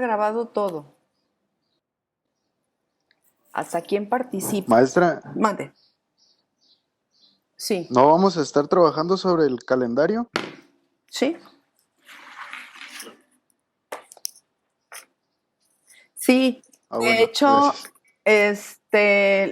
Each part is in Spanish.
grabado todo. ¿Hasta quién participa? Maestra, Mande. Sí. ¿no vamos a estar trabajando sobre el calendario? ¿Sí? Sí. De Bueno, hecho, gracias.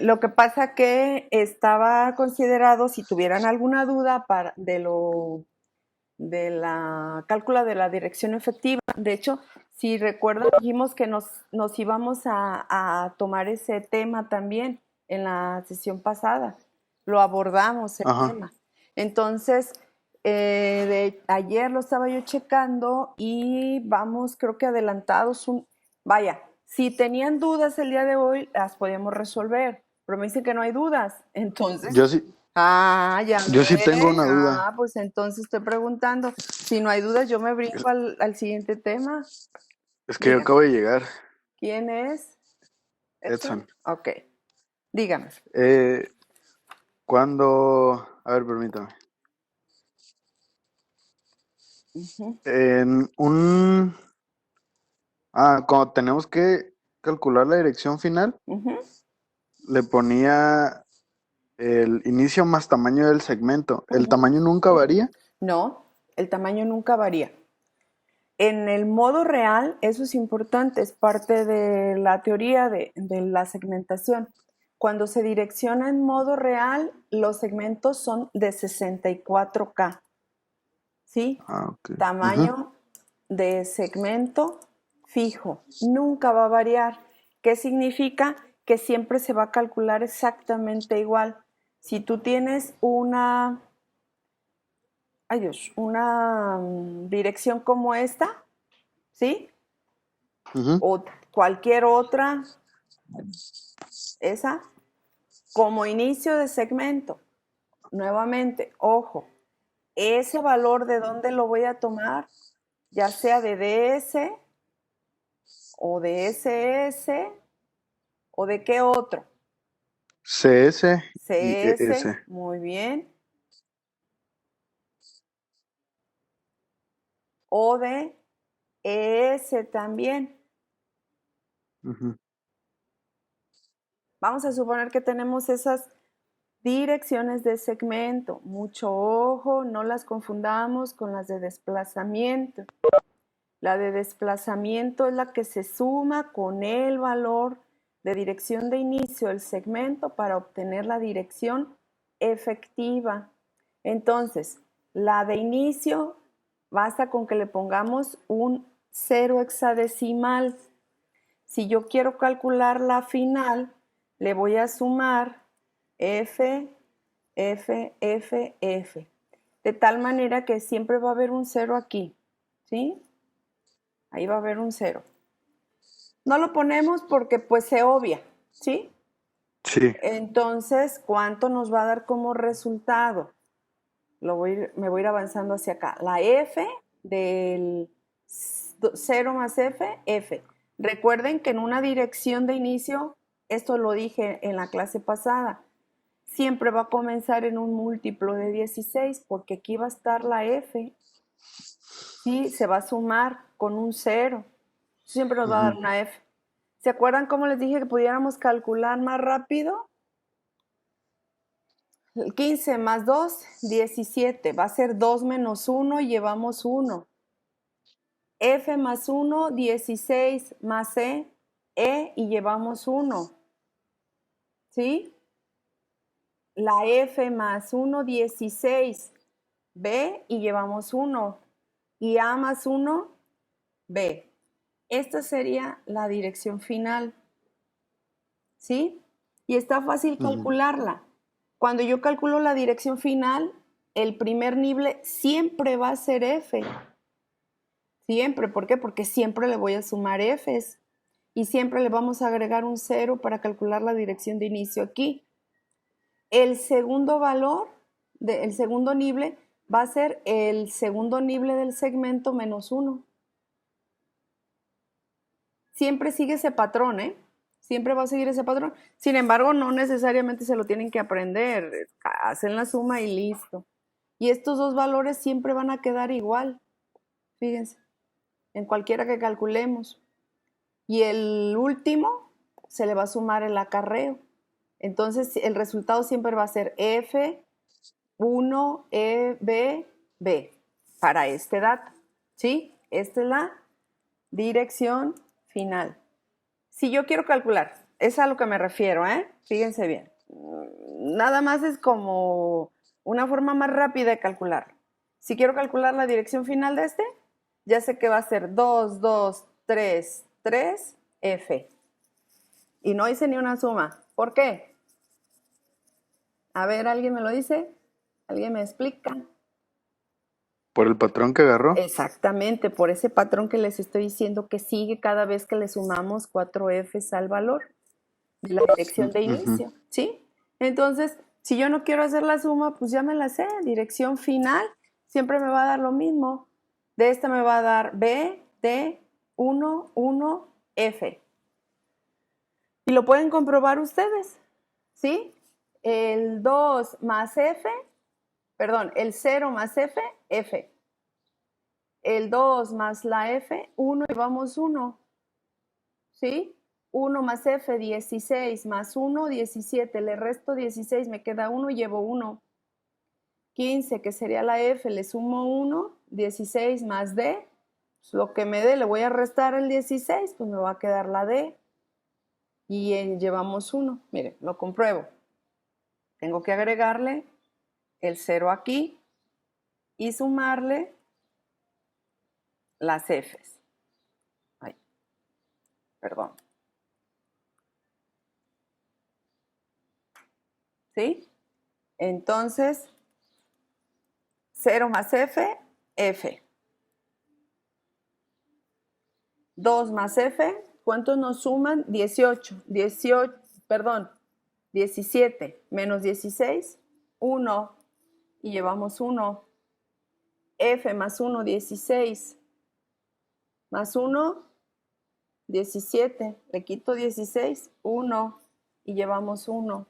lo que pasa que estaba considerado, si tuvieran alguna duda de la cálcula de la dirección efectiva. De hecho, si recuerdan, dijimos que nos íbamos a tomar ese tema también en la sesión pasada. Lo abordamos el Ajá. tema. Entonces, ayer lo estaba yo checando y vamos, creo que adelantados. Vaya, si tenían dudas el día de hoy, las podíamos resolver. Pero me dicen que no hay dudas. Entonces, Yo sí, ya yo sí tengo ve. una duda. Pues entonces estoy preguntando. Si no hay dudas, yo me Es, brinco al siguiente tema. es que yo Dígame. acabo de llegar, ¿Quién es? ¿Edson? Edson. Ok. Dígame. Eh, a ver, permítame. Ujú, En cuando tenemos que calcular la dirección final, ujú. le ponía el inicio más tamaño del segmento. ¿El Ujú. tamaño nunca varía? No, el tamaño nunca varía. En el modo real, eso es importante, es parte de la teoría de la segmentación. Cuando se direcciona en modo real, los segmentos son de 64K. ¿Sí? Ok. Ujú. Tamaño de segmento fijo, nunca va a variar. ¿Qué significa? Que siempre se va a calcular exactamente igual. Si tú tienes una dirección como esta, ¿sí? Ujú. O cualquier otra, esa, como inicio de segmento, nuevamente, ojo, ese valor de dónde lo voy a tomar, ya sea de DS o de SS o de qué otro. CS y CS, ES. muy bien. O de ES también. Ujú. Vamos a suponer que tenemos esas direcciones de segmento. Mucho ojo, no las confundamos con las de desplazamiento. La de desplazamiento es la que se suma con el valor de dirección de inicio del segmento para obtener la dirección efectiva. Entonces, la de inicio basta con que le pongamos un 0 hexadecimal. Si yo quiero calcular la final, le voy a sumar F, F, F, F. De tal manera que siempre va a haber un 0 aquí. ¿Sí? Ahí va a haber un 0. No lo ponemos porque pues se obvia, ¿sí? Sí. Entonces, ¿cuánto nos va a dar como resultado? Me voy a ir avanzando hacia acá. La F del 0 más F, F. Recuerden que en una dirección de inicio, esto lo dije en la clase pasada, siempre va a comenzar en un múltiplo de 16 porque aquí va a estar la F, ¿sí? Se va a sumar con un 0. Siempre nos va a dar Ujú. una F. ¿Se acuerdan cómo les dije que pudiéramos calcular más rápido? El 15 más 2, 17. Va a ser 2 menos 1 y llevamos 1. F más 1, 16 más E y llevamos 1. ¿Sí? La F más 1, 16. B y llevamos 1. Y A más 1, B. Esta sería la dirección final. ¿Sí? Y está fácil Ujú. calcularla. Cuando yo calculo la dirección final, el primer nivel siempre va a ser F. Siempre. ¿Por qué? Porque siempre le voy a sumar Fs. Y siempre le vamos a agregar un 0 para calcular la dirección de inicio aquí. El segundo valor, el segundo nivel, va a ser el segundo nivel del segmento menos 1. Siempre sigue ese patrón, ¿eh? Siempre va a seguir ese patrón. Sin embargo, no necesariamente se lo tienen que aprender. Hacen la suma y listo. Y estos dos valores siempre van a quedar igual. Fíjense, en cualquiera que calculemos. y el último se le va a sumar el acarreo. Entonces el resultado siempre va a ser F1 B para este dato, ¿sí? Esta es la dirección final. Si yo quiero calcular, es a lo que me refiero, fíjense bien. Nada más es como una forma más rápida de calcular. Si quiero calcular la dirección final de este, ya sé que va a ser 2, 2, 3, 3, F. Y no hice ni una suma. ¿Por qué? A ver, ¿alguien me lo dice? ¿Alguien me explica? ¿Por el patrón que agarró? Exactamente, por ese patrón que les estoy diciendo que sigue cada vez que le sumamos 4 Fs al valor de la dirección de inicio, ¿sí? Entonces, si yo no quiero hacer la suma, pues ya me la sé. Dirección final siempre me va a dar lo mismo. De esta me va a dar B, D, 1, 1, F. Y lo pueden comprobar ustedes, ¿sí? El 2 más F, perdón, el 0 más F, F. El 2 más la F, 1 y vamos 1, ¿sí? 1 más F, 16 más 1, 17. Le resto 16, me queda 1 y llevo 1. 15, que sería la F, le sumo 1, 16 más D. Pues lo que me dé, le voy a restar el 16, pues me va a quedar la D. Y llevamos 1. Miren, lo compruebo. Tengo que agregarle el 0 aquí y sumarle las Fs. Ay, perdón. ¿Sí? Entonces, 0 más F, F. 2 más F, ¿cuántos nos suman? 18. 17 menos 16, 1. Y llevamos 1. F más 1, 16. Más 1, 17. Le quito 16, 1. Y llevamos 1.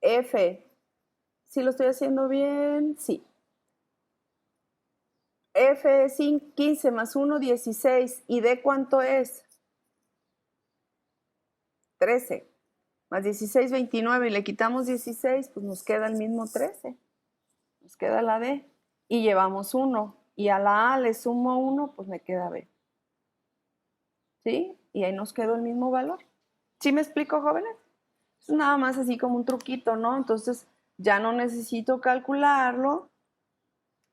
F. ¿Sí lo estoy haciendo bien? Sí. F es 15 más 1, 16. ¿Y D cuánto es? 13. Más 16, 29. Y le quitamos 16, pues nos queda el mismo 13. Nos queda la D. Y llevamos 1. Y a la A le sumo 1, pues me queda B. ¿Sí? Y ahí nos quedó el mismo valor. ¿Sí me explico, jóvenes? Es nada más así como un truquito, ¿no? Entonces ya no necesito calcularlo.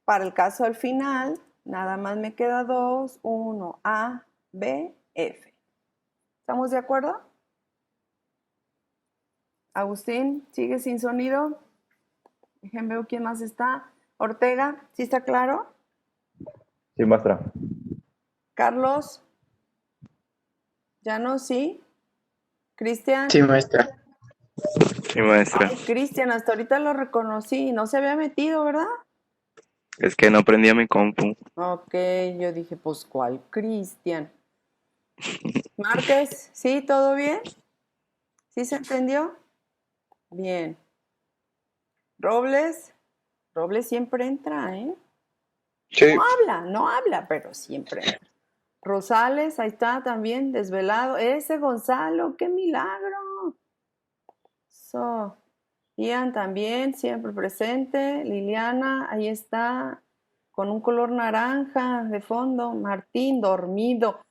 Para el caso al final, nada más me queda 2, 1, A, B, F. ¿Estamos de acuerdo? Agustín, ¿sigue sin sonido? Déjenme ver quién más está. Ortega, ¿sí está claro? Sí, maestra. Carlos, ¿ya no? ¿Sí? Cristian. Sí, maestra. Sí, maestra. Ay, Cristian, hasta ahorita lo reconocí. No se había metido, ¿verdad? Es que no prendía mi compu. Ok, yo dije, pues, ¿cuál Cristian? Márquez, ¿sí? ¿Todo bien? ¿Sí se entendió? Bien. Robles, Robles siempre entra, ¿eh? Sí. No habla, pero siempre entra. Rosales, ahí está también, desvelado. Ese Gonzalo, qué milagro. So, Ian también, siempre presente. Liliana, ahí está, con un color naranja de fondo. Martín, dormido.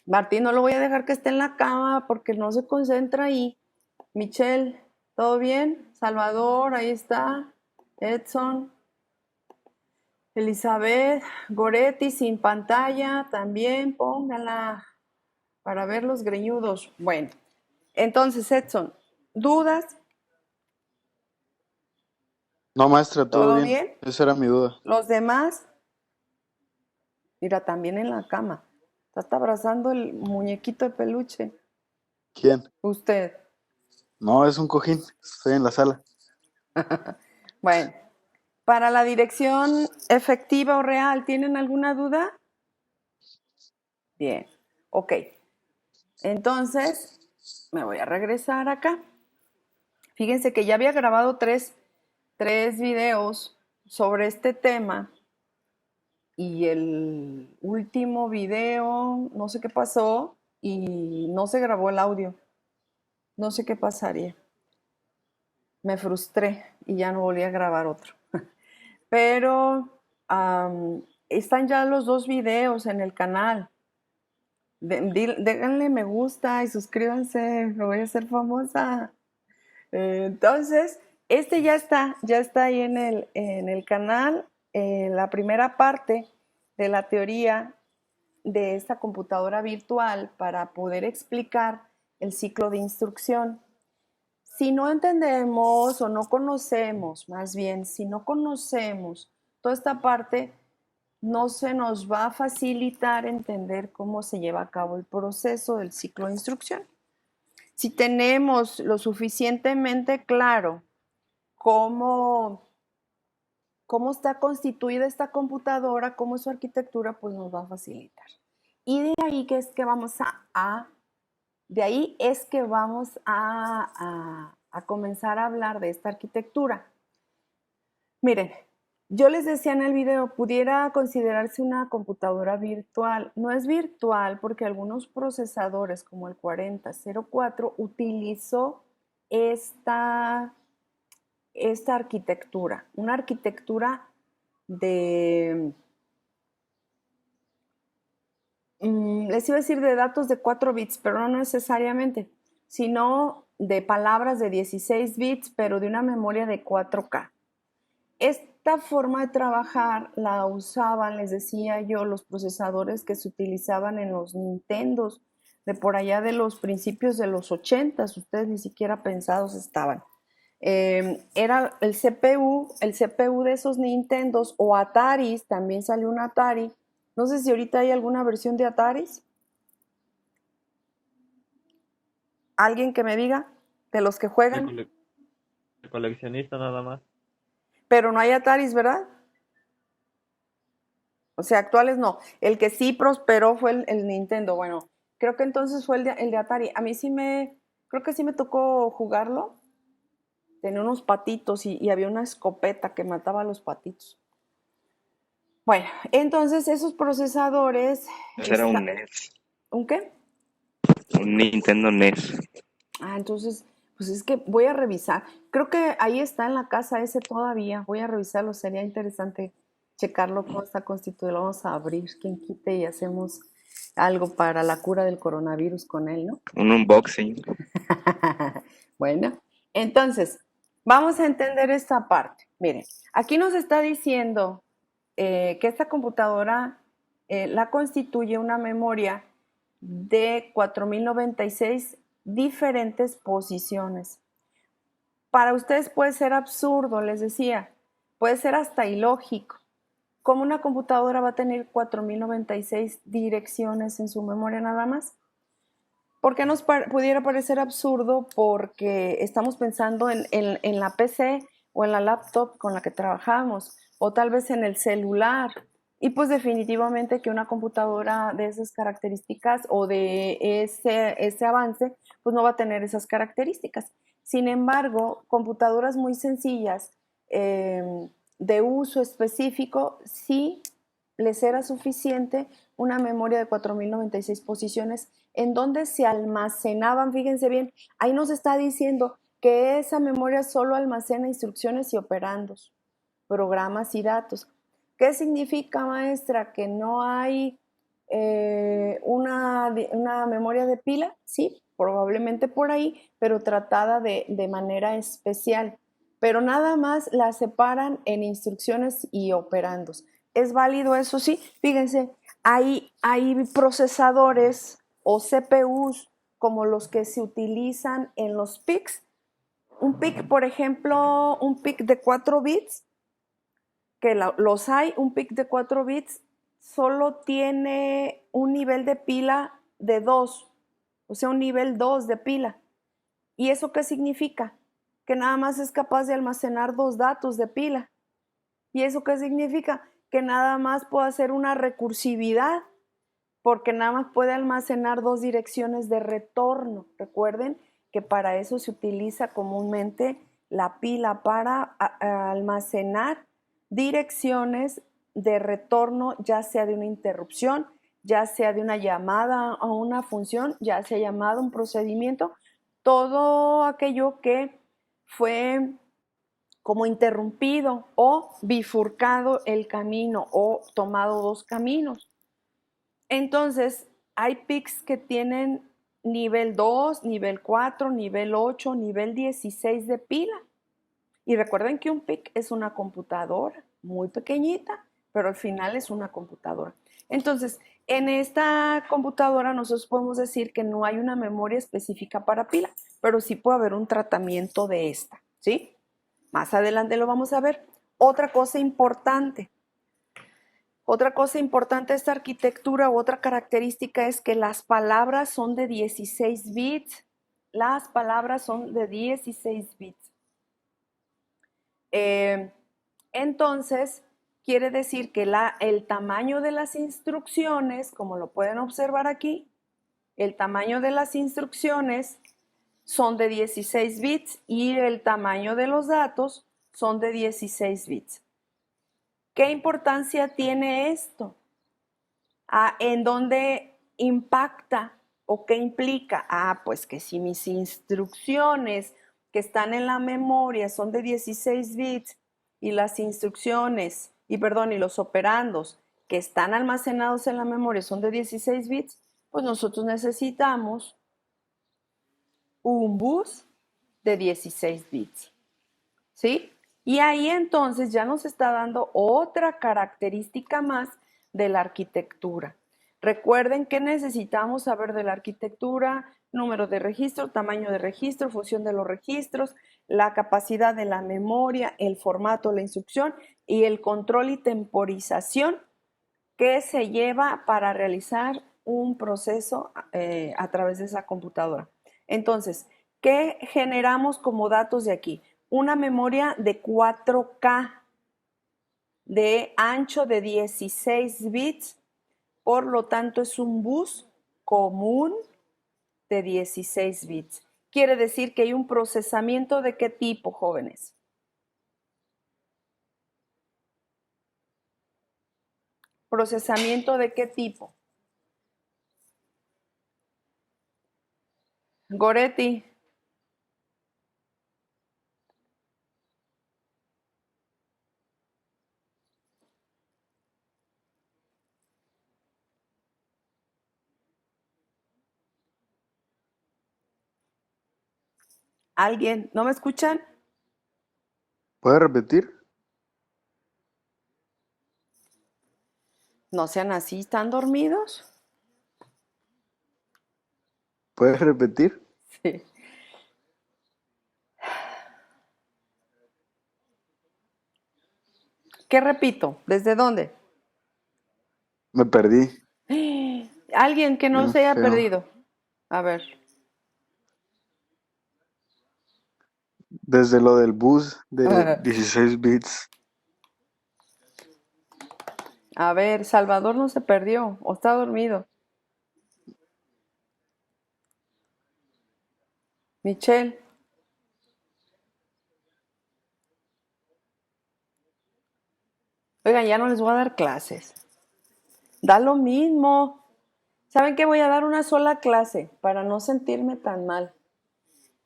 Martín, no lo voy a dejar que esté en la cama porque no se concentra ahí. Michelle, ¿todo bien? Salvador, ahí está. Edson. Elizabeth, Goretti sin pantalla, también póngala para ver los greñudos. Bueno, entonces, Edson, ¿dudas? No, maestra, todo ¿Todo bien. bien? Esa era mi duda. ¿Los demás? Mira, también en la cama. Está abrazando el muñequito de peluche. ¿Quién? Usted. No, es un cojín. Estoy en la sala. Bueno, para la dirección efectiva o real, ¿tienen alguna duda? Bien, ok. Entonces, me voy a regresar acá. Fíjense que ya había grabado tres videos sobre este tema y el último video, no sé qué pasó, y no se grabó el audio. No sé qué pasaría. Me frustré y ya no volví a grabar otro. Pero están ya los 2 videos en el canal. Déganle me gusta y suscríbanse, me voy a hacer famosa. Entonces, este ya está ahí en el canal. La primera parte de la teoría de esta computadora virtual para poder explicar el ciclo de instrucción. Si no entendemos o no conocemos, más bien, si no conocemos toda esta parte, no se nos va a facilitar entender cómo se lleva a cabo el proceso del ciclo de instrucción. Si tenemos lo suficientemente claro cómo está constituida esta computadora, cómo es su arquitectura, pues nos va a facilitar. Y de ahí que es que vamos a comenzar a hablar de esta arquitectura. Miren, yo les decía en el video, pudiera considerarse una computadora virtual. No es virtual porque algunos procesadores como el 4004 utilizó esta arquitectura, una arquitectura de, les iba a decir de datos de 4 bits, pero no necesariamente, sino de palabras de 16 bits, pero de una memoria de 4K. Esta forma de trabajar la usaban, les decía yo, los procesadores que se utilizaban en los Nintendos de por allá de los principios de los 80s, ustedes ni siquiera pensados estaban. Era el CPU de esos Nintendos o Ataris, también salió un Atari. No sé si ahorita hay alguna versión de Ataris. ¿Alguien que me diga? De los que juegan. De coleccionista nada más. Pero no hay Ataris, ¿verdad? O sea, actuales no. El que sí prosperó fue el Nintendo. Bueno, creo que entonces fue el de Atari. A mí creo que sí me tocó jugarlo. Tenía unos patitos y había una escopeta que mataba a los patitos. Bueno, entonces esos procesadores... Ese era un NES, ¿Un qué? un Nintendo NES. Entonces, pues es que voy a revisar. Creo que ahí está en la casa ese todavía. Voy a revisarlo. Sería interesante checarlo cómo está constituido. Lo vamos a abrir, quien quite, y hacemos algo para la cura del coronavirus con él, ¿no? Un unboxing. Bueno, entonces, vamos a entender esta parte. Miren, aquí nos está diciendo que esta computadora la constituye una memoria de 4096 diferentes posiciones. Para ustedes puede ser absurdo, les decía, puede ser hasta ilógico. ¿Cómo una computadora va a tener 4096 direcciones en su memoria nada más? ¿Por qué nos pudiera parecer absurdo? Porque estamos pensando en la PC o en la laptop con la que trabajamos, o tal vez en el celular. Y pues definitivamente que una computadora de esas características o de ese avance, pues no va a tener esas características. Sin embargo, computadoras muy sencillas, de uso específico, sí les era suficiente una memoria de 4096 posiciones en donde se almacenaban, fíjense bien, ahí nos está diciendo que esa memoria solo almacena instrucciones y operandos, programas y datos. ¿Qué significa, maestra? ¿Que no hay una memoria de pila? Sí, probablemente por ahí, pero tratada de manera especial. Pero nada más la separan en instrucciones y operandos. ¿Es válido eso? Sí. Fíjense, hay procesadores o CPUs como los que se utilizan en los PICs. Un PIC, por ejemplo, un PIC de 4 bits, que los hay, un PIC de 4 bits solo tiene un nivel de pila de 2, o sea, un nivel 2 de pila. ¿Y eso qué significa? Que nada más es capaz de almacenar 2 datos de pila. ¿Y eso qué significa? Que nada más puede hacer una recursividad, porque nada más puede almacenar 2 direcciones de retorno. Recuerden que para eso se utiliza comúnmente la pila, para almacenar direcciones de retorno, ya sea de una interrupción, ya sea de una llamada a una función, ya sea llamado un procedimiento, todo aquello que fue como interrumpido o bifurcado el camino o tomado dos caminos. Entonces, hay PICs que tienen nivel 2, nivel 4, nivel 8, nivel 16 de pila. Y recuerden que un PIC es una computadora muy pequeñita, pero al final es una computadora. Entonces, en esta computadora nosotros podemos decir que no hay una memoria específica para pila, pero sí puede haber un tratamiento de esta, ¿sí? Más adelante lo vamos a ver. Otra cosa importante de esta arquitectura u otra característica es que las palabras son de 16 bits. Las palabras son de 16 bits. Entonces, quiere decir que el tamaño de las instrucciones, como lo pueden observar aquí, el tamaño de las instrucciones son de 16 bits y el tamaño de los datos son de 16 bits. ¿Qué importancia tiene esto? ¿En dónde impacta o qué implica? Pues que si mis instrucciones que están en la memoria son de 16 bits y las instrucciones, y los operandos que están almacenados en la memoria son de 16 bits, pues nosotros necesitamos un bus de 16 bits, ¿sí? Y ahí entonces ya nos está dando otra característica más de la arquitectura. Recuerden que necesitamos saber de la arquitectura: número de registro, tamaño de registro, función de los registros, la capacidad de la memoria, el formato, la instrucción y el control y temporización que se lleva para realizar un proceso a través de esa computadora. Entonces, ¿qué generamos como datos de aquí? Una memoria de 4K de ancho de 16 bits, por lo tanto es un bus común de 16 bits. Quiere decir que hay un procesamiento ¿de qué tipo, jóvenes? ¿Procesamiento de qué tipo? Goretti. ¿Alguien? ¿No me escuchan? ¿Puede repetir? No sean así, ¿están dormidos? ¿Puedes repetir? Sí. ¿Qué repito? ¿Desde dónde? Me perdí. Alguien que no Bien se haya feo. perdido. A ver. Desde lo del bus de 16 bits. A ver, Salvador no se perdió o está dormido. Michelle. Oigan, ya no les voy a dar clases. Da lo mismo. ¿Saben qué? Voy a dar una sola clase para no sentirme tan mal.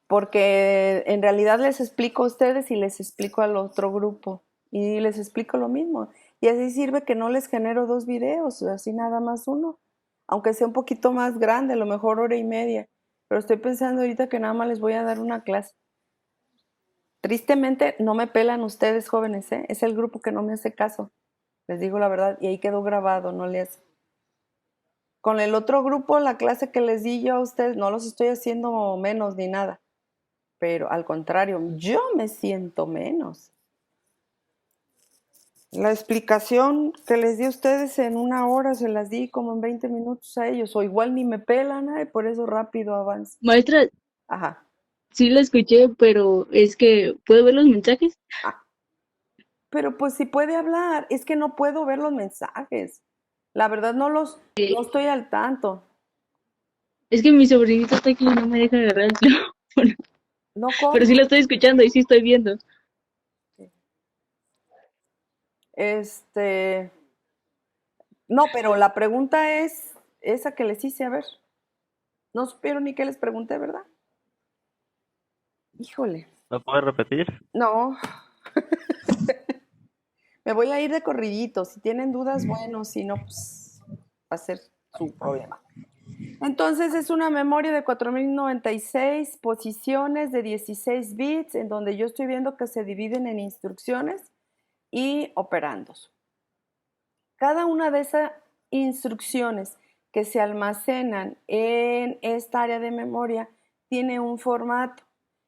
Porque en realidad les explico a ustedes y les explico al otro grupo. Y les explico lo mismo. Y así sirve que no les genero 2 videos, así nada más uno. Aunque sea un poquito más grande, a lo mejor hora y media. Pero estoy pensando ahorita que nada más les voy a dar una clase. Tristemente no me pelan ustedes, jóvenes, ¿eh? Es el grupo que no me hace caso. Les digo la verdad, y ahí quedó grabado, no le hace. Con el otro grupo, la clase que les di yo a ustedes, no los estoy haciendo menos ni nada. Pero al contrario, yo me siento menos. La explicación que les di a ustedes en 1 hora se las di como en 20 minutos a ellos, o igual ni me pelan, por eso rápido avanzo. Maestra, Ajá. sí la escuché, pero es que ¿puedo ver los mensajes? Pero pues si puede hablar, es que no puedo ver los mensajes. La verdad no estoy al tanto. Es que mi sobrinito está aquí y no me deja agarrar el teléfono. No, ¿cómo? Pero sí la estoy escuchando y sí estoy viendo. No, pero la pregunta es, esa que les hice, a ver. No supieron ni qué les pregunté, ¿verdad? Híjole. ¿Lo puedes repetir? No. Me voy a ir de corridito. Si tienen dudas, bueno, si no, pues va a ser su problema. Entonces es una memoria de 4096 posiciones de 16 bits, en donde yo estoy viendo que se dividen en instrucciones y operandos. Cada una de esas instrucciones que se almacenan en esta área de memoria tiene un formato.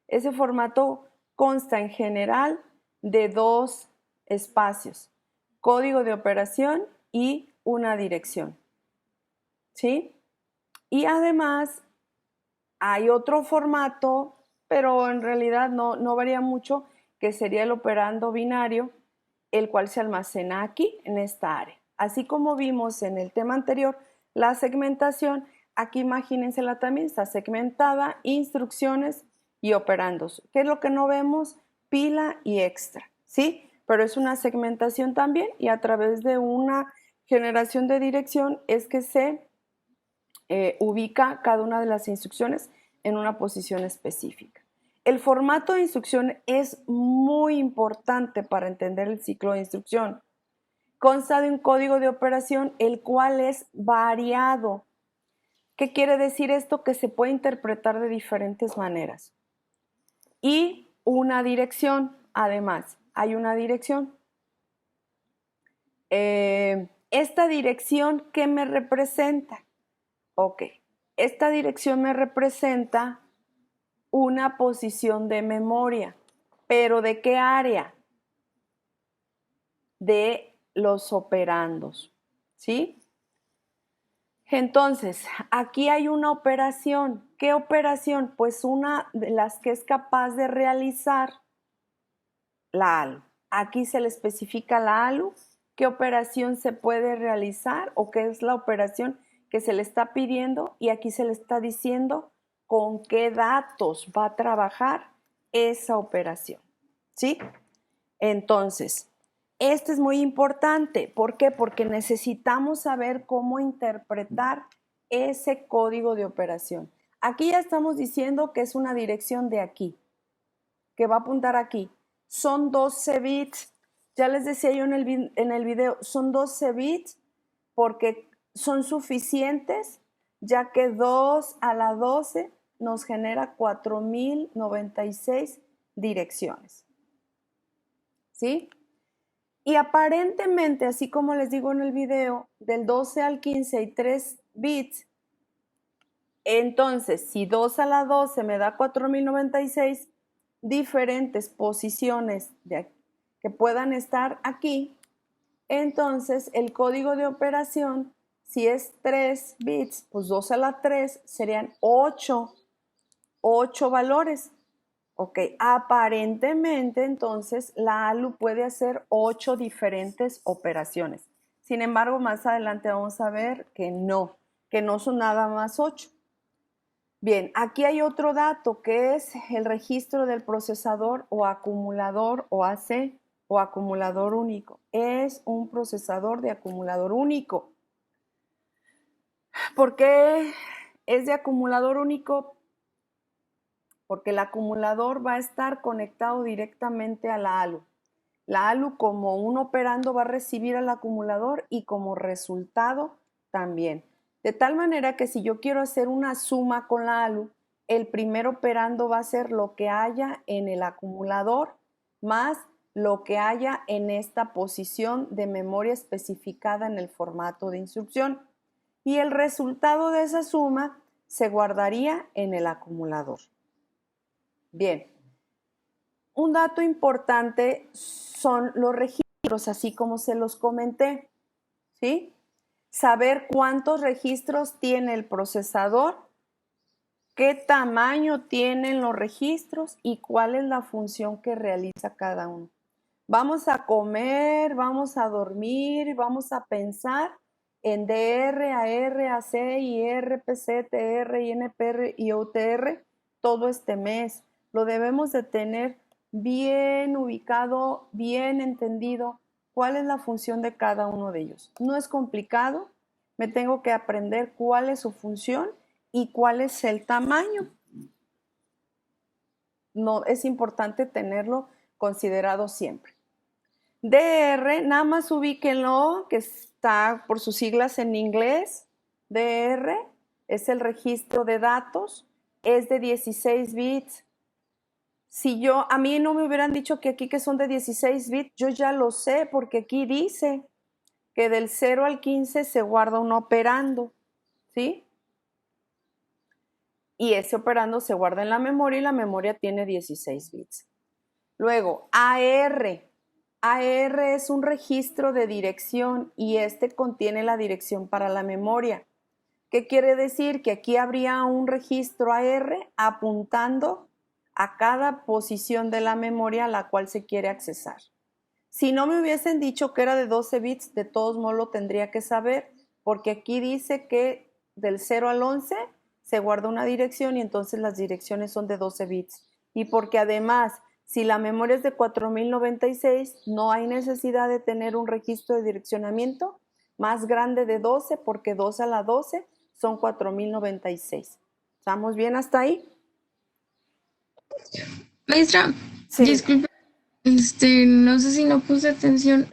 Ese formato consta en general de 2 espacios, código de operación y una dirección. ¿Sí? Y además hay otro formato, pero en realidad no varía mucho, que sería el operando binario, el cual se almacena aquí, en esta área. Así como vimos en el tema anterior, la segmentación, aquí imagínensela también, está segmentada, instrucciones y operandos. ¿Qué es lo que no vemos? Pila y extra, ¿sí? Pero es una segmentación también y a través de una generación de dirección es que se ubica cada una de las instrucciones en una posición específica. El formato de instrucción es muy importante para entender el ciclo de instrucción. Consta de un código de operación, el cual es variado. ¿Qué quiere decir esto? Que se puede interpretar de diferentes maneras. Y una dirección, además, hay una dirección. Esta dirección, ¿qué me representa? Ok, esta dirección me representa una posición de memoria, pero ¿de qué área? De los operandos, ¿sí? Entonces, aquí hay una operación. ¿Qué operación? Pues una de las que es capaz de realizar la ALU. Aquí se le especifica la ALU, qué operación se puede realizar o qué es la operación que se le está pidiendo y aquí se le está diciendo con qué datos va a trabajar esa operación, ¿sí? Entonces, esto es muy importante. ¿Por qué? Porque necesitamos saber cómo interpretar ese código de operación. Aquí ya estamos diciendo que es una dirección de aquí, que va a apuntar aquí. Son 12 bits. Ya les decía yo en el video, son 12 bits porque son suficientes, ya que 2 a la 12 nos genera 4096 direcciones. ¿Sí? Y aparentemente, así como les digo en el video, del 12 al 15 hay 3 bits. Entonces, si 2 a la 12 me da 4096 diferentes posiciones que puedan estar aquí, entonces el código de operación, si es 3 bits, pues 2 a la 3 serían 8 valores. Ok, aparentemente entonces la ALU puede hacer 8 diferentes operaciones. Sin embargo, más adelante vamos a ver que no son nada más 8. Bien, aquí hay otro dato que es el registro del procesador o acumulador o AC o acumulador único. Es un procesador de acumulador único. ¿Por qué es de acumulador único? Porque el acumulador va a estar conectado directamente a la ALU. La ALU como un operando va a recibir al acumulador y como resultado también. De tal manera que si yo quiero hacer una suma con la ALU, el primer operando va a ser lo que haya en el acumulador más lo que haya en esta posición de memoria especificada en el formato de instrucción. Y el resultado de esa suma se guardaría en el acumulador. Bien, un dato importante son los registros, así como se los comenté, ¿sí? Saber cuántos registros tiene el procesador, qué tamaño tienen los registros y cuál es la función que realiza cada uno. Vamos a comer, vamos a dormir, vamos a pensar en DR, AR, AC, IR, PC, TR, INPR y OTR todo este mes. Lo debemos de tener bien ubicado, bien entendido cuál es la función de cada uno de ellos. No es complicado, me tengo que aprender cuál es su función y cuál es el tamaño. No, es importante tenerlo considerado siempre. DR, nada más ubíquenlo, que está por sus siglas en inglés. DR es el registro de datos, es de 16 bits. Si a mí no me hubieran dicho que aquí que son de 16 bits, yo ya lo sé, porque aquí dice que del 0 al 15 se guarda un operando, ¿sí? Y ese operando se guarda en la memoria y la memoria tiene 16 bits. Luego, AR. AR es un registro de dirección y este contiene la dirección para la memoria. ¿Qué quiere decir? Que aquí habría un registro AR apuntando a cada posición de la memoria a la cual se quiere accesar. Si no me hubiesen dicho que era de 12 bits, de todos modos lo tendría que saber, porque aquí dice que del 0 al 11 se guarda una dirección y entonces las direcciones son de 12 bits. Y porque además, si la memoria es de 4096, no hay necesidad de tener un registro de direccionamiento más grande de 12, porque 2 a la 12 son 4096. ¿Estamos bien hasta ahí? Maestra, Sí. disculpe, no sé si no puse atención,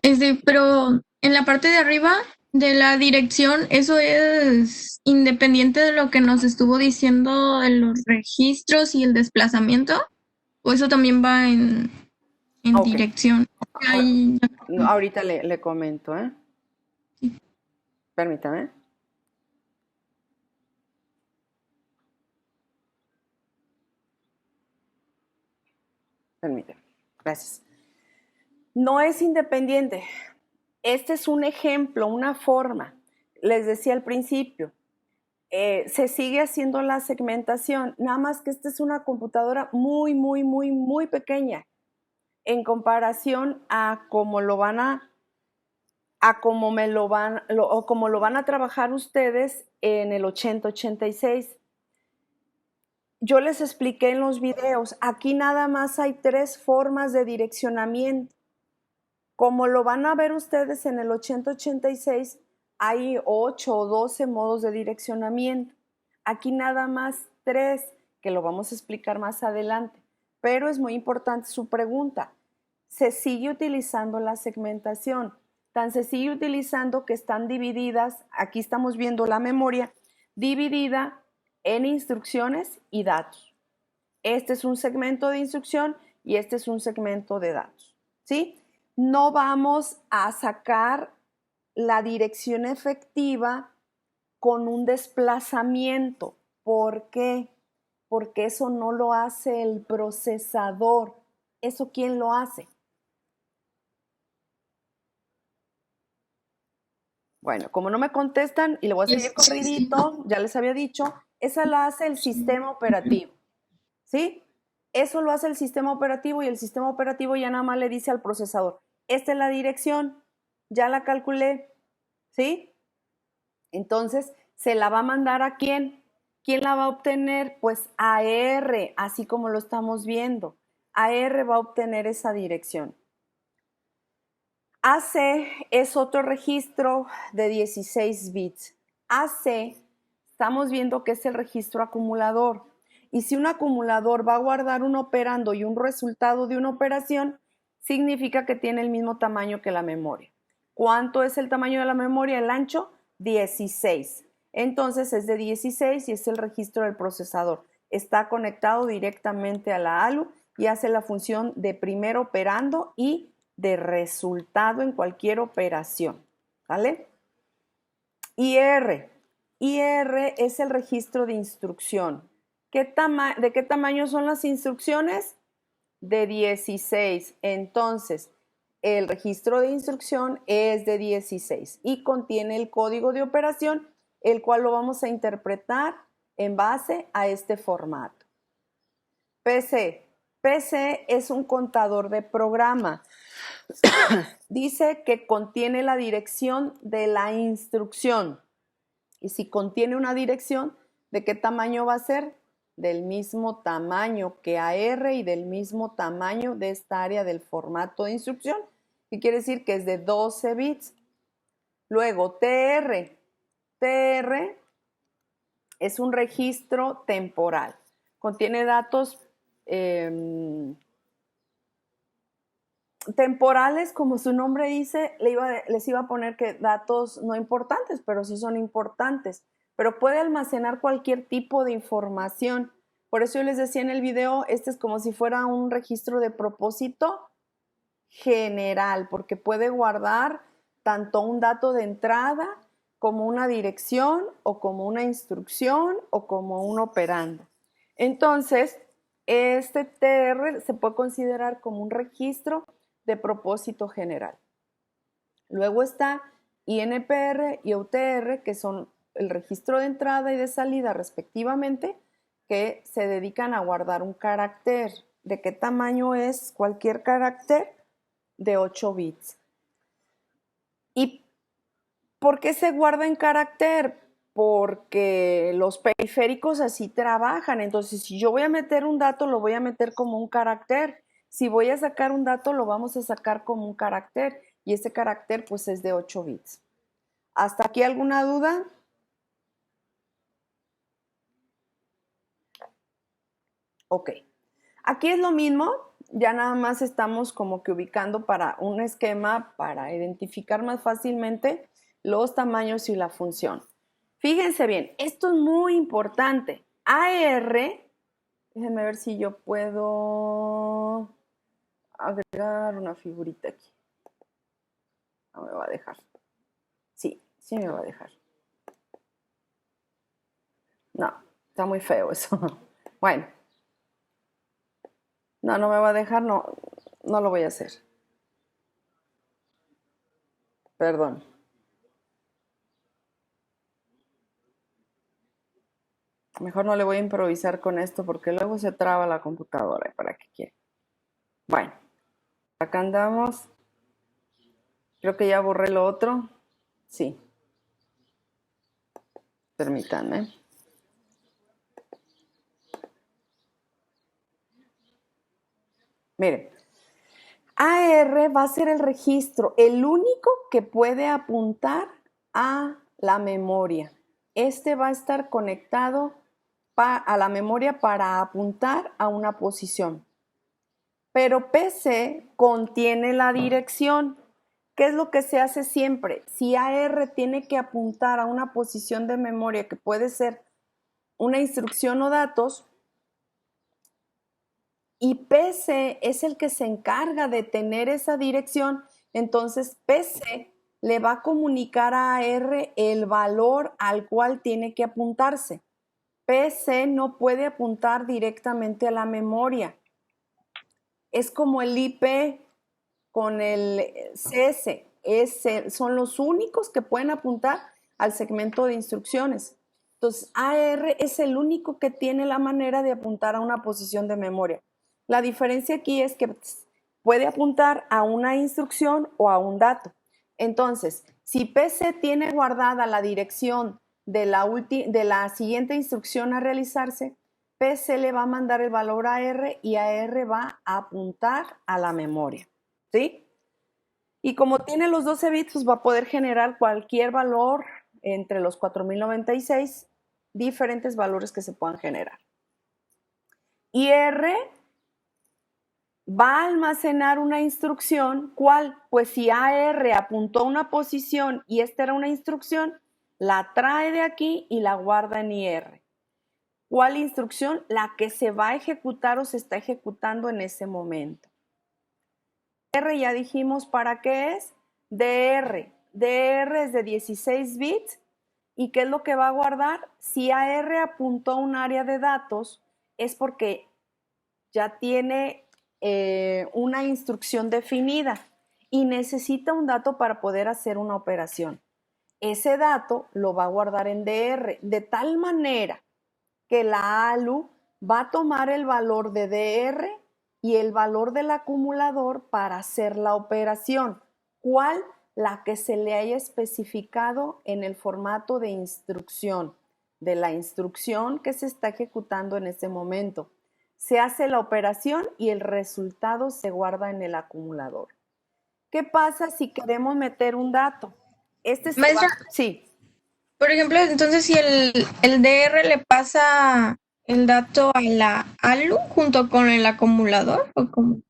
pero en la parte de arriba de la dirección, ¿eso es independiente de lo que nos estuvo diciendo de los registros y el desplazamiento? ¿O eso también va en Ok. dirección? Ahí- No, ahorita le comento, ¿eh? Sí. Permítame. Permítame. Gracias. No es independiente. Este es un ejemplo, una forma. Les decía al principio, se sigue haciendo la segmentación, nada más que esta es una computadora muy, muy, muy, muy pequeña en comparación a cómo lo van como lo van a trabajar ustedes en el 8086. Yo les expliqué en los videos, aquí nada más hay 3 formas de direccionamiento. Como lo van a ver ustedes en el 8086, hay 8 o 12 modos de direccionamiento. Aquí nada más 3, que lo vamos a explicar más adelante. Pero es muy importante su pregunta. Se sigue utilizando la segmentación. Tan se sigue utilizando que están divididas, aquí estamos viendo la memoria, dividida en instrucciones y datos. Este es un segmento de instrucción y este es un segmento de datos, ¿sí? No vamos a sacar la dirección efectiva con un desplazamiento. ¿Por qué? Porque eso no lo hace el procesador. ¿Eso quién lo hace? Bueno, como no me contestan y le voy a seguir corridito, ya les había dicho, esa la hace el sistema operativo, ¿sí? Eso lo hace el sistema operativo y el sistema operativo ya nada más le dice al procesador, esta es la dirección, ya la calculé, ¿sí? Entonces, ¿se la va a mandar a quién? ¿Quién la va a obtener? Pues AR, así como lo estamos viendo. AR va a obtener esa dirección. AC es otro registro de 16 bits. AC, estamos viendo que es el registro acumulador. Y si un acumulador va a guardar un operando y un resultado de una operación, significa que tiene el mismo tamaño que la memoria. ¿Cuánto es el tamaño de la memoria? El ancho, 16. Entonces es de 16 y es el registro del procesador. Está conectado directamente a la ALU y hace la función de primer operando y de resultado en cualquier operación, ¿vale? IR. IR es el registro de instrucción. ¿De qué tamaño son las instrucciones? De 16. Entonces, el registro de instrucción es de 16 y contiene el código de operación, el cual lo vamos a interpretar en base a este formato. PC. PC es un contador de programa. Dice que contiene la dirección de la instrucción. Y si contiene una dirección, ¿de qué tamaño va a ser? Del mismo tamaño que AR y del mismo tamaño de esta área del formato de instrucción. Y quiere decir que es de 12 bits. Luego, TR. TR es un registro temporal. Contiene datos temporales, como su nombre dice. Les iba a poner que datos no importantes, pero sí son importantes. Pero puede almacenar cualquier tipo de información. Por eso yo les decía en el video, este es como si fuera un registro de propósito general, porque puede guardar tanto un dato de entrada como una dirección o como una instrucción o como un operando. Entonces, este TR se puede considerar como un registro de propósito general. Luego está INPR y UTR, que son el registro de entrada y de salida respectivamente, que se dedican a guardar un carácter. ¿De qué tamaño es cualquier carácter? De 8 bits. ¿Y por qué se guarda en carácter? Porque los periféricos así trabajan. Entonces, si yo voy a meter un dato, lo voy a meter como un carácter. Si voy a sacar un dato, lo vamos a sacar como un carácter. Y ese carácter, pues, es de 8 bits. ¿Hasta aquí alguna duda? Ok. Aquí es lo mismo. Ya nada más estamos como que ubicando para un esquema para identificar más fácilmente los tamaños y la función. Fíjense bien, esto es muy importante. AR, déjenme ver si yo puedo agregar una figurita aquí. No me va a dejar. Sí, sí me va a dejar. No, está muy feo eso. Bueno. No, no me va a dejar, no lo voy a hacer. Perdón. Mejor no le voy a improvisar con esto porque luego se traba la computadora. ¿Para qué quiere? Bueno, acá andamos. Creo que ya borré lo otro. Sí. Permítanme. Miren, AR va a ser el registro, el único que puede apuntar a la memoria. Este va a estar conectado a la memoria para apuntar a una posición. Pero PC contiene la dirección. ¿Qué es lo que se hace siempre? Si AR tiene que apuntar a una posición de memoria que puede ser una instrucción o datos, y PC es el que se encarga de tener esa dirección, entonces PC le va a comunicar a AR el valor al cual tiene que apuntarse. PC no puede apuntar directamente a la memoria. Es como el IP con el CS. Son los únicos que pueden apuntar al segmento de instrucciones. Entonces, AR es el único que tiene la manera de apuntar a una posición de memoria. La diferencia aquí es que puede apuntar a una instrucción o a un dato. Entonces, si PC tiene guardada la dirección de la siguiente instrucción a realizarse, PC le va a mandar el valor a AR y AR va a apuntar a la memoria. ¿Sí? Y como tiene los 12 bits, pues va a poder generar cualquier valor entre los 4096, diferentes valores que se puedan generar. Y R va a almacenar una instrucción. ¿Cuál? Pues si AR apuntó a una posición y esta era una instrucción, la trae de aquí y la guarda en IR. ¿Cuál instrucción? La que se va a ejecutar o se está ejecutando en ese momento. DR ya dijimos para qué es. DR. DR es de 16 bits. ¿Y qué es lo que va a guardar? Si AR apuntó a un área de datos, es porque ya tiene una instrucción definida y necesita un dato para poder hacer una operación. Ese dato lo va a guardar en DR, de tal manera que la ALU va a tomar el valor de DR y el valor del acumulador para hacer la operación. ¿Cuál? La que se le haya especificado en el formato de instrucción, de la instrucción que se está ejecutando en ese momento. Se hace la operación y el resultado se guarda en el acumulador. ¿Qué pasa si queremos meter un dato? Maestra, Sí. Por ejemplo, entonces si el DR le pasa el dato a la ALU junto con el acumulador, ¿o cómo?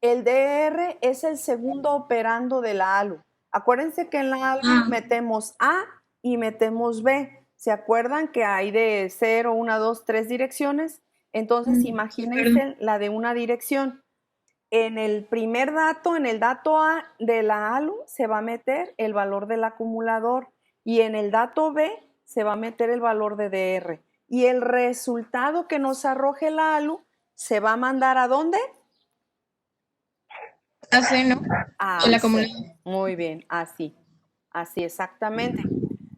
El DR es el segundo operando de la ALU. Acuérdense que en la ALU Ah. metemos A y metemos B. ¿Se acuerdan que hay de 0, 1, 2, 3 direcciones? Entonces imagínense la de una dirección. En el primer dato, en el dato A de la ALU, se va a meter el valor del acumulador y en el dato B se va a meter el valor de DR. Y el resultado que nos arroje la ALU se va a mandar ¿a dónde? Así, ¿no? El acumulador. Muy bien, así exactamente.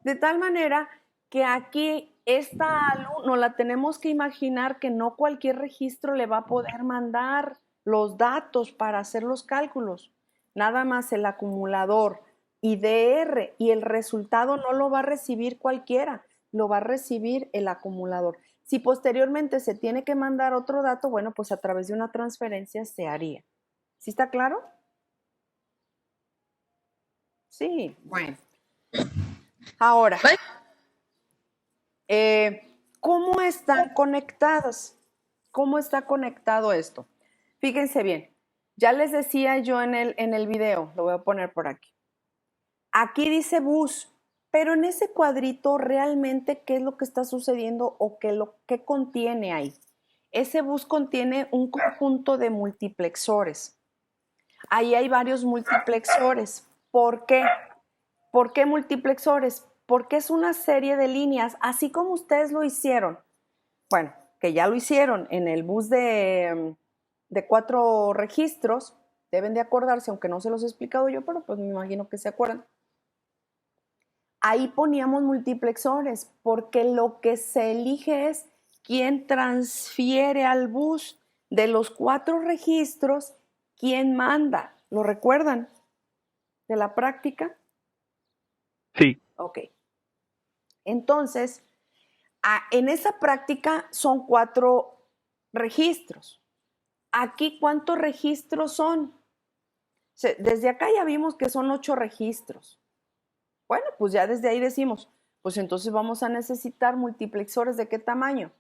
De tal manera que aquí esta ALU nos la tenemos que imaginar que no cualquier registro le va a poder mandar los datos para hacer los cálculos. Nada más el acumulador y DR y el resultado no lo va a recibir cualquiera, lo va a recibir el acumulador. Si posteriormente se tiene que mandar otro dato, bueno, pues a través de una transferencia se haría. ¿Sí está claro? Sí, bueno. Ahora, ¿cómo están conectadas? ¿Cómo está conectado esto? Fíjense bien, ya les decía yo en el video, lo voy a poner por aquí. Aquí dice bus, pero en ese cuadrito realmente ¿qué es lo que está sucediendo o qué contiene ahí? Ese bus contiene un conjunto de multiplexores. Ahí hay varios multiplexores. ¿Por qué? ¿Por qué multiplexores? Porque es una serie de líneas, así como ustedes lo hicieron. Bueno, que ya lo hicieron en el bus de 4 registros, deben de acordarse, aunque no se los he explicado yo, pero pues me imagino que se acuerdan. Ahí poníamos multiplexores, porque lo que se elige es quién transfiere al bus de los 4 registros, quién manda. ¿Lo recuerdan de la práctica? Sí. Ok. Entonces, en esa práctica son 4 registros. Aquí, ¿cuántos registros son? Desde acá ya vimos que son 8 registros. Bueno, pues ya desde ahí decimos, pues entonces vamos a necesitar multiplexores ¿de qué tamaño?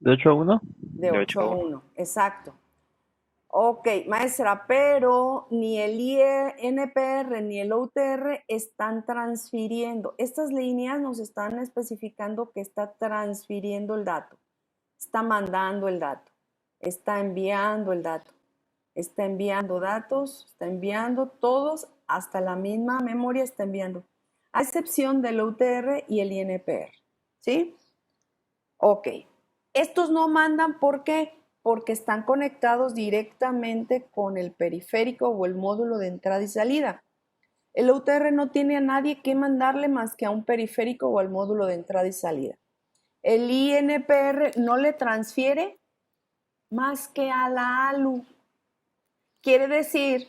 ¿De 8 a 1? De 8 a 1, exacto. Ok, maestra, pero ni el INPR ni el OUTR están transfiriendo. Estas líneas nos están especificando que está transfiriendo el dato, está mandando el dato, está enviando el dato, está enviando datos, está enviando todos, hasta la misma memoria está enviando, a excepción del OUTR y el INPR, ¿sí? Ok, estos no mandan, ¿por qué? Porque están conectados directamente con el periférico o el módulo de entrada y salida. El OUTR no tiene a nadie que mandarle más que a un periférico o al módulo de entrada y salida. El INPR no le transfiere más que a la ALU. Quiere decir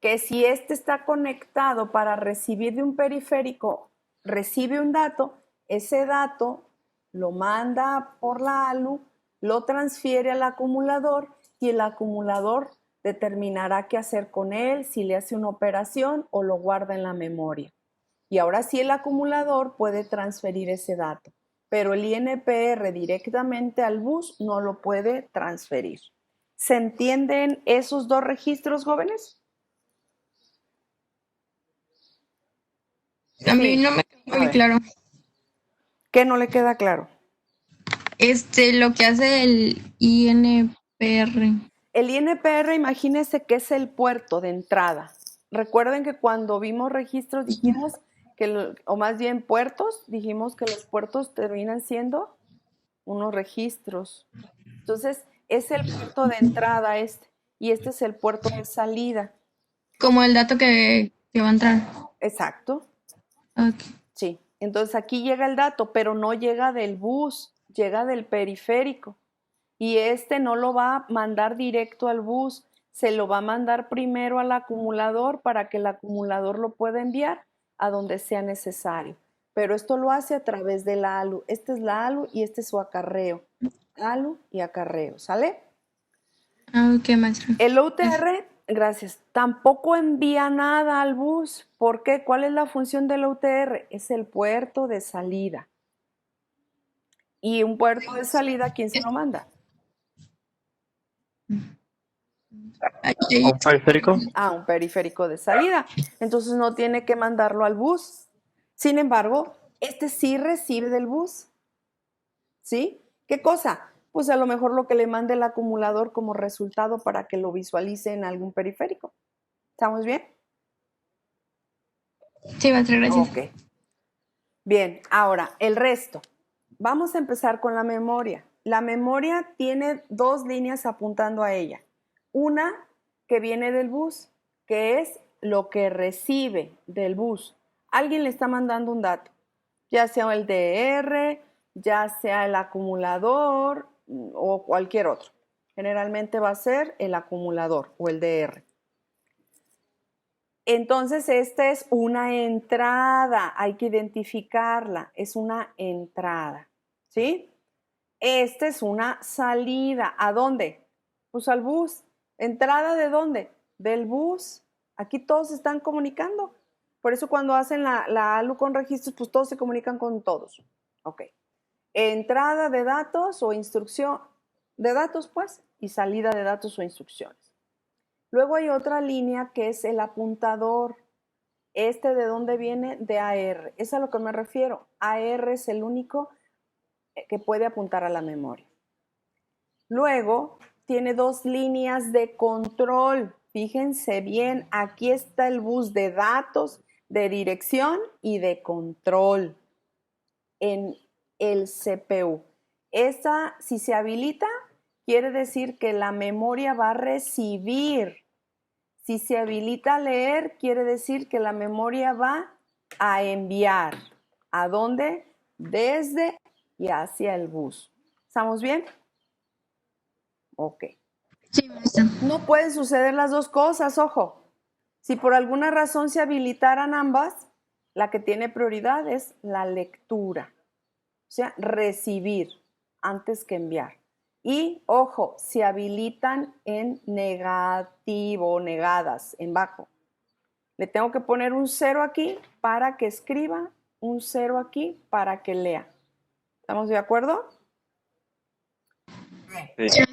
que si este está conectado para recibir de un periférico, recibe un dato, ese dato lo manda por la ALU, lo transfiere al acumulador y el acumulador determinará qué hacer con él, si le hace una operación o lo guarda en la memoria. Y ahora sí el acumulador puede transferir ese dato, pero el INPR directamente al bus no lo puede transferir. ¿Se entienden esos 2 registros, jóvenes? A mí no me quedó muy claro. ¿Qué no le queda claro? Lo que hace el INPR. El INPR, imagínense que es el puerto de entrada. Recuerden que cuando vimos registros dijimos que, o más bien puertos, dijimos que los puertos terminan siendo unos registros. Entonces, es el puerto de entrada y este es el puerto de salida. Como el dato que va a entrar. Exacto. Okay. Sí. Entonces aquí llega el dato, pero no llega del bus, llega del periférico. Y no lo va a mandar directo al bus, se lo va a mandar primero al acumulador para que el acumulador lo pueda enviar a donde sea necesario. Pero esto lo hace a través de la ALU. Esta es la ALU y este es su acarreo. ALU y acarreo, ¿sale? Ah, ok, maestra. El UTR, gracias, tampoco envía nada al bus. ¿Por qué? ¿Cuál es la función del UTR? Es el puerto de salida. Y un puerto de salida, ¿quién se lo manda? ¿A un periférico? A un periférico de salida. Entonces no tiene que mandarlo al bus. Sin embargo, este sí recibe del bus. ¿Sí? ¿Qué cosa? Pues a lo mejor lo que le mande el acumulador como resultado para que lo visualice en algún periférico. ¿Estamos bien? Sí, maestra, gracias. Ok. Bien, ahora el resto. Vamos a empezar con la memoria. La memoria tiene dos líneas apuntando a ella. Una que viene del bus, que es lo que recibe del bus. Alguien le está mandando un dato, ya sea el DR, ya sea el acumulador o cualquier otro. Generalmente va a ser el acumulador o el DR. Entonces, esta es una entrada, hay que identificarla, es una entrada, ¿sí? Esta es una salida, ¿a dónde? Pues al bus. ¿Entrada de dónde? Del bus. Aquí todos se están comunicando. Por eso cuando hacen la ALU con registros, pues todos se comunican con todos. Ok. Entrada de datos o instrucción de datos, pues, y salida de datos o instrucciones. Luego hay otra línea que es el apuntador. ¿De dónde viene? De AR. Es a lo que me refiero. AR es el único que puede apuntar a la memoria. Luego tiene dos líneas de control. Fíjense bien, aquí está el bus de datos, de dirección y de control en el CPU. Esta, si se habilita, quiere decir que la memoria va a recibir. Si se habilita a leer, quiere decir que la memoria va a enviar. ¿A dónde? Desde y hacia el bus. ¿Estamos bien? Ok. Sí, maestra. No pueden suceder las dos cosas, ojo. Si por alguna razón se habilitaran ambas, la que tiene prioridad es la lectura. O sea, recibir antes que enviar. Y, ojo, se habilitan en negativo, negadas, en bajo. Le tengo que poner un 0 aquí para que escriba, un 0 aquí para que lea. ¿Estamos de acuerdo? Sí.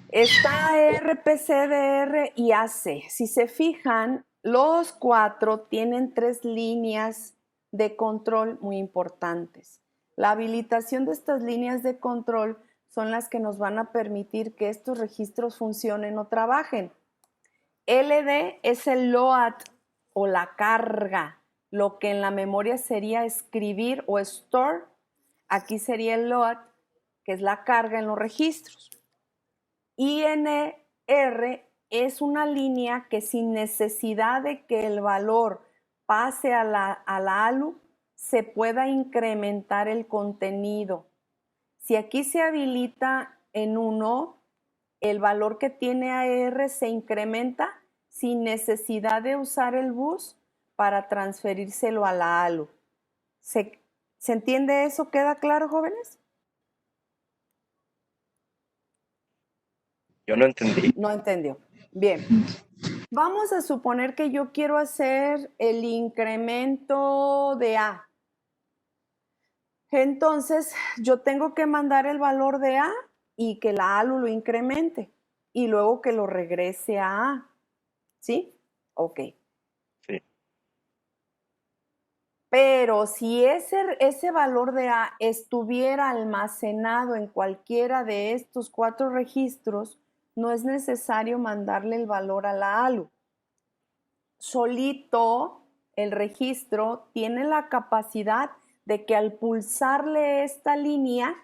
Está RPCDR y AC. Si se fijan, los cuatro tienen tres líneas de control muy importantes. La habilitación de estas líneas de control son las que nos van a permitir que estos registros funcionen o trabajen. LD es el load o la carga, lo que en la memoria sería escribir o store. Aquí sería el load, que es la carga en los registros. INR es una línea que sin necesidad de que el valor pase a la ALU, se pueda incrementar el contenido. Si aquí se habilita en 1, el valor que tiene AR se incrementa sin necesidad de usar el bus para transferírselo a la ALU. ¿Se entiende eso? ¿Queda claro, jóvenes? Yo no entendí. No entendió. Bien. Vamos a suponer que yo quiero hacer el incremento de A. Entonces, yo tengo que mandar el valor de A y que la ALU lo incremente y luego que lo regrese a A. ¿Sí? Ok. Sí. Pero si ese valor de A estuviera almacenado en cualquiera de estos 4 registros, no es necesario mandarle el valor a la ALU. Solito el registro tiene la capacidad de que al pulsarle esta línea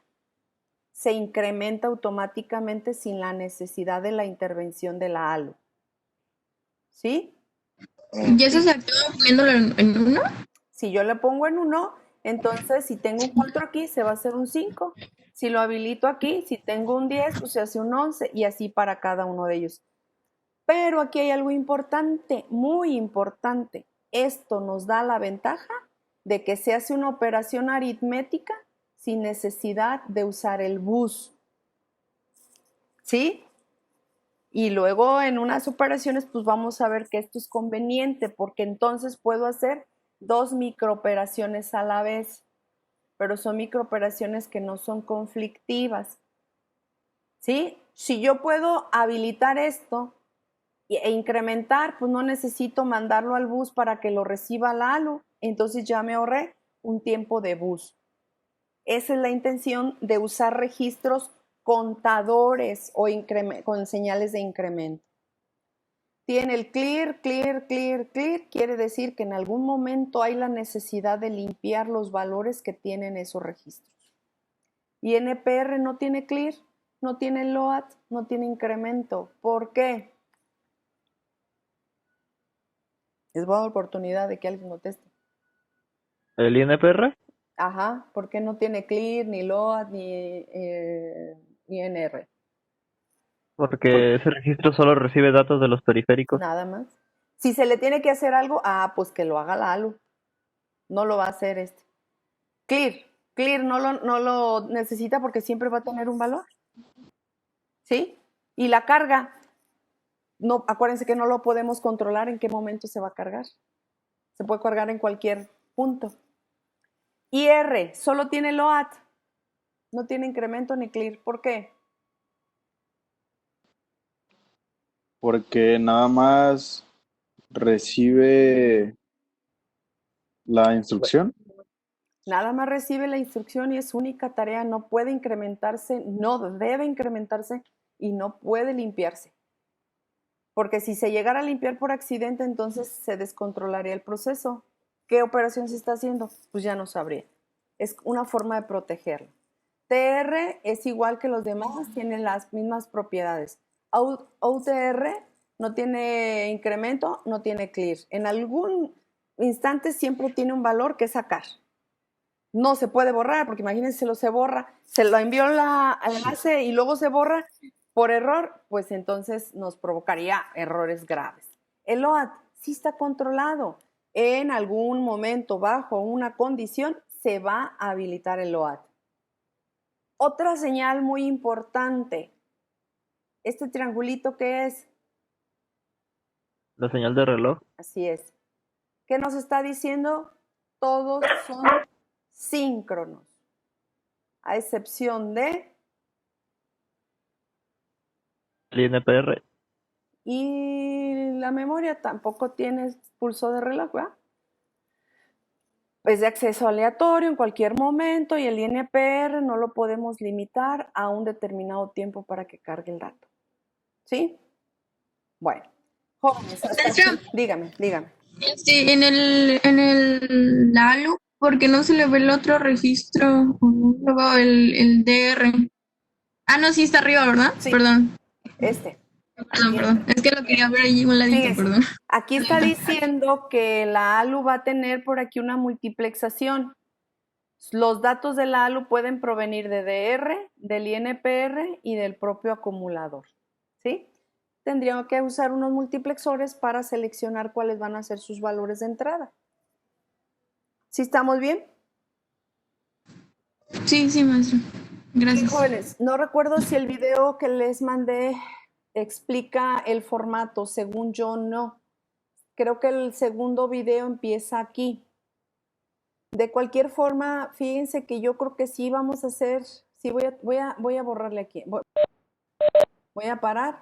se incrementa automáticamente sin la necesidad de la intervención de la ALU. ¿Sí? ¿Y eso se activa poniéndolo en 1? Si yo le pongo en 1, entonces si tengo un 4 aquí, se va a hacer un 5. Si lo habilito aquí, si tengo un 10, pues se hace un 11 y así para cada uno de ellos. Pero aquí hay algo importante, muy importante. Esto nos da la ventaja de que se hace una operación aritmética sin necesidad de usar el bus. ¿Sí? Y luego en unas operaciones, pues vamos a ver que esto es conveniente, porque entonces puedo hacer 2 microoperaciones a la vez, pero son microoperaciones que no son conflictivas. ¿Sí? Si yo puedo habilitar esto e incrementar, pues no necesito mandarlo al bus para que lo reciba la ALU, entonces ya me ahorré un tiempo de bus. Esa es la intención de usar registros contadores o con señales de incremento. Tiene el clear, clear, clear, clear, quiere decir que en algún momento hay la necesidad de limpiar los valores que tienen esos registros. Y NPR no tiene clear, no tiene load, no tiene incremento. ¿Por qué? Es buena oportunidad de que alguien lo teste. ¿El INPR? Ajá, ¿por qué no tiene clear, ni load, ni NR? Porque ese registro solo recibe datos de los periféricos. Nada más. Si se le tiene que hacer algo, pues que lo haga la ALU. No lo va a hacer este. Clear no lo necesita porque siempre va a tener un valor. ¿Sí? Y la carga, no, acuérdense que no lo podemos controlar en qué momento se va a cargar. Se puede cargar en cualquier punto. IR solo tiene load, no tiene incremento ni clear. ¿Por qué? Porque nada más recibe la instrucción. Nada más recibe la instrucción y es su única tarea, no puede incrementarse, no debe incrementarse y no puede limpiarse. Porque si se llegara a limpiar por accidente, entonces se descontrolaría el proceso. ¿Qué operación se está haciendo? Pues ya no sabría. Es una forma de protegerlo. TR es igual que los demás, tiene las mismas propiedades. OTR no tiene incremento, no tiene clear. En algún instante siempre tiene un valor que sacar. No se puede borrar, porque imagínense, se borra, se lo envió al enlace y luego se borra por error, pues entonces nos provocaría errores graves. El LOAD sí está controlado. En algún momento, bajo una condición, se va a habilitar el LOAD. Otra señal muy importante. ¿Este triangulito qué es? La señal de reloj. Así es. ¿Qué nos está diciendo? Todos son síncronos, a excepción de El INPR. y la memoria tampoco tiene pulso de reloj, ¿verdad? Es de acceso aleatorio en cualquier momento y el INPR no lo podemos limitar a un determinado tiempo para que cargue el dato. ¿Sí? Bueno, jóvenes, dígame. Sí, en el ALU, ¿por qué no se le ve el otro registro? Luego el DR. Ah, no, sí está arriba, ¿verdad? Sí. Perdón. Perdón. Es que lo quería ver allí un ladito, Sí, perdón. Aquí está diciendo que la ALU va a tener por aquí una multiplexación. Los datos de la ALU pueden provenir de DR, del INPR y del propio acumulador. ¿Sí? Tendríamos que usar unos multiplexores para seleccionar cuáles van a ser sus valores de entrada. ¿Sí estamos bien? Sí, maestro. Gracias. Sí, jóvenes, no recuerdo si el video que les mandé explica el formato, según yo no. Creo que el segundo video empieza aquí. De cualquier forma, fíjense que yo creo que sí vamos a hacer, sí voy a borrarle aquí. Voy a parar